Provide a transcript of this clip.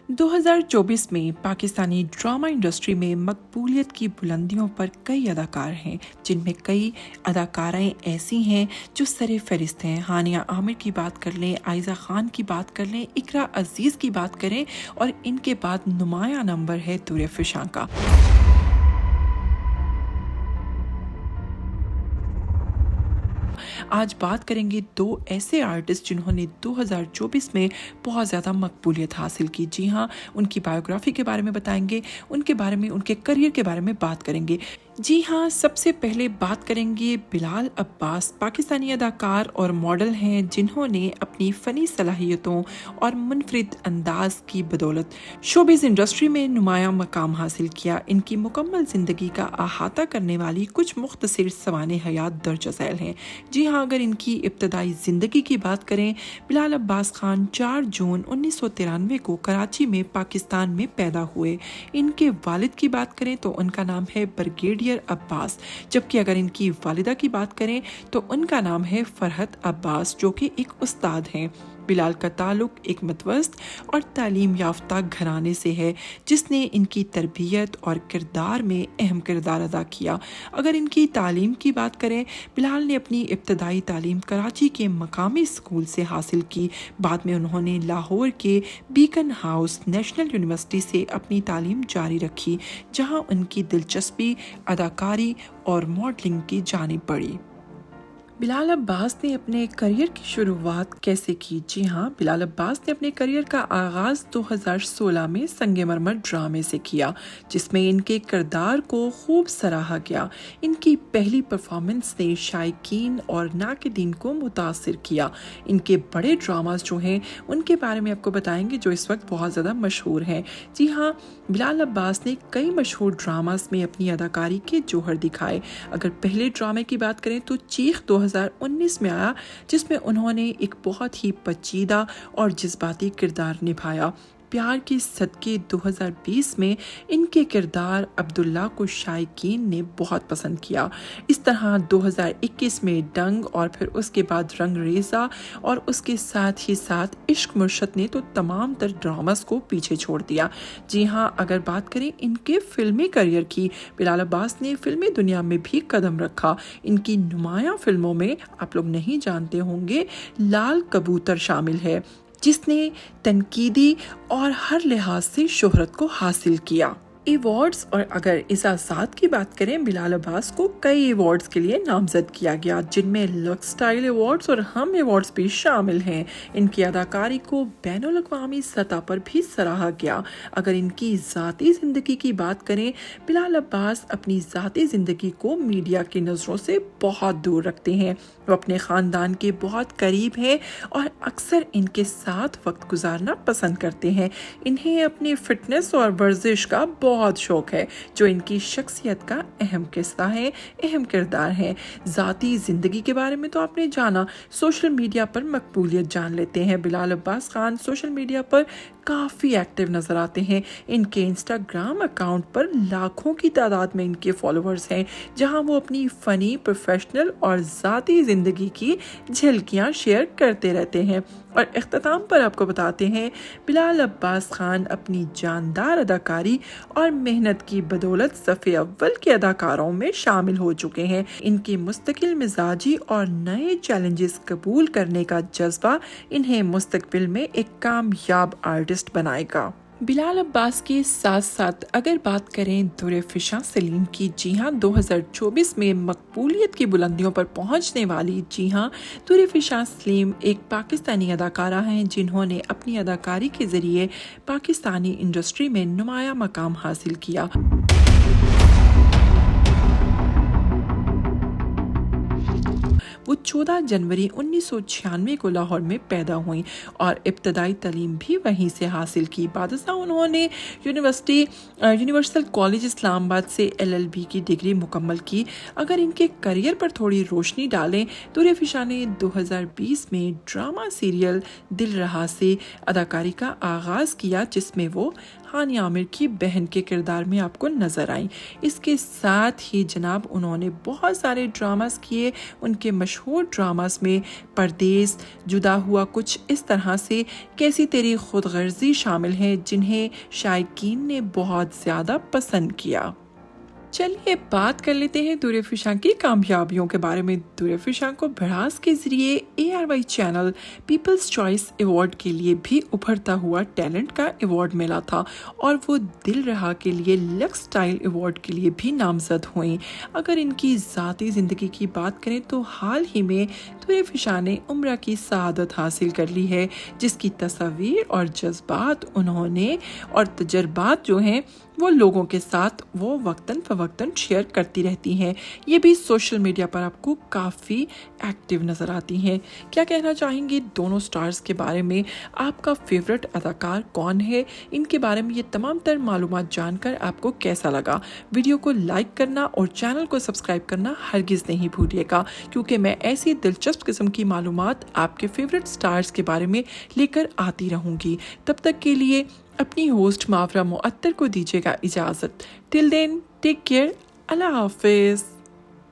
2024 में Pakistani drama industry में मकबूलियत की बुलंदियों पर कई अदाकार हैं, जिनमें कई अदाकाराएं ऐसी हैं जो सरे फहरिस्त हैं। हानिया आमिर की बात कर लें, आयजा खान की बात कर लें, इकरा अजीज की बात करें, और इनके बाद नुमाया नंबर है दुर फिशां का। आज बात करेंगे दो ऐसे आर्टिस्ट जिन्होंने 2024 में बहुत ज़्यादा मकबूलियत हासिल की। जी हाँ, उनकी बायोग्राफी के बारे में बताएंगे, उनके बारे में, उनके करियर के बारे में बात करेंगे। जी हाँ, सबसे पहले बात करेंगे बिलाल अब्बास। पाकिस्तानी अदाकार और मॉडल हैं जिन्होंने अपनी फ़नी सलाहियतों और मुनफरिद अंदाज की बदौलत शोबिज़ इंडस्ट्री में नुमाया मकाम हासिल किया। इनकी मुकम्मल ज़िंदगी का अहाता करने वाली कुछ मुख्तसर सवाने हयात दर्ज झैल हैं। जी हाँ, अगर इनकी इब्तदाई ज़िंदगी की बात करें, बिलाल अब्बास खान 4 जून 1993 को कराची में पाकिस्तान में पैदा हुए। इनके वालिद की बात करें तो उनका नाम है ब्रिगेडियर अब्बास, जबकि अगर इनकी वालिदा की बात करें तो उनका नाम है फरहत अब्बास, जो कि एक उस्ताद हैं। बिलाल का ताल्लुक एक मतवस्त और तालीम याफ्ता घराने से है, जिसने इनकी तरबियत और किरदार में अहम किरदार अदा किया। अगर इनकी तालीम की बात करें, बिलाल ने अपनी इब्तदाई तालीम कराची के मकामी स्कूल से हासिल की। बाद में उन्होंने लाहौर के बीकन हाउस नेशनल यूनिवर्सिटी से अपनी तालीम जारी रखी, जहां उनकी दिलचस्पी अदाकारी और मॉडलिंग की जानिब बढ़ी। बिलाल अब्बास ने अपने करियर की शुरुआत कैसे की? जी हाँ, बिलाल अब्बास ने अपने करियर का आगाज़ 2016 में संगे मरमर ड्रामे से किया, जिसमें इनके किरदार को खूब सराहा गया। इनकी पहली परफॉर्मेंस ने शायकीन और नाक़िदीन को मुतासिर किया। इनके बड़े ड्रामास जो हैं उनके बारे में आपको बताएंगे, जो इस वक्त बहुत ज़्यादा मशहूर हैं। जी हाँ, बिलाल अब्बास ने कई मशहूर ड्रामास में अपनी अदाकारी के जौहर दिखाए। अगर पहले ड्रामे की बात करें तो चीख 2019 में आया, जिसमें उन्होंने एक बहुत ही पेचीदा और जज्बाती किरदार निभाया। प्यार के सदके 2020 में इनके किरदार अब्दुल्ला को शायकीन ने बहुत पसंद किया। इस तरह 2021 में डंग, और फिर उसके बाद रंग रेज़ा, और उसके साथ ही साथ इश्क मुर्शद ने तो तमाम तर ड्रामास को पीछे छोड़ दिया। जी हाँ, अगर बात करें इनके फिल्मी करियर की, बिलाल अब्बास ने फिल्मी दुनिया में भी कदम रखा। इनकी नुमाया फिल्मों में आप लोग नहीं जानते होंगे, लाल कबूतर शामिल है, जिसने तनकीदी और हर लिहाज से शोहरत को हासिल किया। अवार्ड्स, और अगर इजाज़ात की बात करें, बिलाल अब्बास को कई अवार्ड्स के लिए नामजद किया गया, जिनमें लक्स स्टाइल अवार्ड्स और हम अवार्ड्स भी शामिल हैं। इनकी अदाकारी को बैनुल अक़वामी सतह पर भी सराहा गया। अगर इनकी ज़ाती ज़िंदगी की बात करें, बिलाल अब्बास अपनी ज़ाती ज़िंदगी को मीडिया की नज़रों से बहुत दूर रखते हैं। वो अपने ख़ानदान के बहुत करीब हैं और अक्सर इनके साथ वक्त गुजारना पसंद करते हैं। इन्हें अपनी फ़िटनेस और वर्जिश का बहुत शौक है, जो इनकी शख्सियत का अहम किस्सा है, अहम किरदार है। ज़ाती ज़िंदगी के बारे में तो आपने जाना। सोशल मीडिया पर मकबूलियत जान लेते हैं। बिलाल अब्बास खान सोशल मीडिया पर काफ़ी एक्टिव नज़र आते हैं। इनके इंस्टाग्राम अकाउंट पर लाखों की तादाद में इनके फॉलोअर्स हैं, जहां वो अपनी फ़नी, प्रोफेशनल और ज़ाती ज़िंदगी की झलकियां शेयर करते रहते हैं। और इख्तिताम पर आपको बताते हैं, बिलाल अब्बास खान अपनी जानदार अदाकारी और मेहनत की बदौलत सफ़े अव्वल के अदाकारों में शामिल हो चुके हैं। इनकी मुस्तकिल मिजाजी और नए चैलेंजेस कबूल करने का जज्बा इन्हें मुस्तकबिल में एक कामयाब आर्टिस्ट बनाएगा। बिलाल अब्बास के साथ साथ अगर बात करें दुर फिशां सलीम की, जी हाँ, 2024 में मकबूलियत की बुलंदियों पर पहुंचने वाली, जी हाँ, दुर फिशां सलीम एक पाकिस्तानी अदाकारा हैं जिन्होंने अपनी अदाकारी के ज़रिए पाकिस्तानी इंडस्ट्री में नुमाया मकाम हासिल किया। वो 14 जनवरी 1996 को लाहौर में पैदा हुई और इब्तदाई तालीम भी वहीं से हासिल की। बादशाह उन्होंने यूनिवर्सल कॉलेज इस्लामाबाद से LLB की डिग्री मुकम्मल की। अगर इनके करियर पर थोड़ी रोशनी डालें, दुर फिशां ने 2020 में ड्रामा सीरियल दिल रहा से अदाकारी का आगाज़ किया, जिसमें वो हानिया आमिर की बहन के किरदार में आपको नजर आई। इसके साथ ही जनाब उन्होंने बहुत सारे ड्रामास किए। उनके मशहूर ड्रामास में परदेस, जुदा हुआ कुछ इस तरह से, कैसी तेरी खुदगर्जी शामिल हैं, जिन्हें शायकीन ने बहुत ज़्यादा पसंद किया। चलिए बात कर लेते हैं दुर्र फिशां की कामयाबियों के बारे में। दुर्र फिशां को भड़ास के जरिए ARY channel people's choice award के लिए भी उभरता हुआ टैलेंट का अवार्ड मिला था और वो दिल रहा के लिए लक्स स्टाइल अवार्ड के लिए भी नामजद हुई। अगर इनकी ज़ाती ज़िंदगी की बात करें तो हाल ही में दुर्र फिशां ने उम्रा की सआदत हासिल कर ली है, जिसकी तस्वीर और जज्बात उन्होंने और तजर्बात जो हैं वो लोगों के साथ वो वक्तन फवक्तन शेयर करती रहती हैं। ये भी सोशल मीडिया पर आपको काफ़ी एक्टिव नज़र आती हैं। क्या कहना चाहेंगे दोनों स्टार्स के बारे में? आपका फेवरेट अदाकार कौन है? इनके बारे में ये तमाम तर मालूमात जानकर आपको कैसा लगा? वीडियो को लाइक करना और चैनल को सब्सक्राइब करना हरगिज़ नहीं भूलिएगा, क्योंकि मैं ऐसी दिलचस्प किस्म की मालूमात आपके फेवरेट स्टार्स के बारे में लेकर आती रहूँगी। तब तक के लिए अपनी होस्ट मावरा मुअत्तर को दीजिएगा इजाज़त। टिल देन टेक केयर, अल्लाह हाफिज़।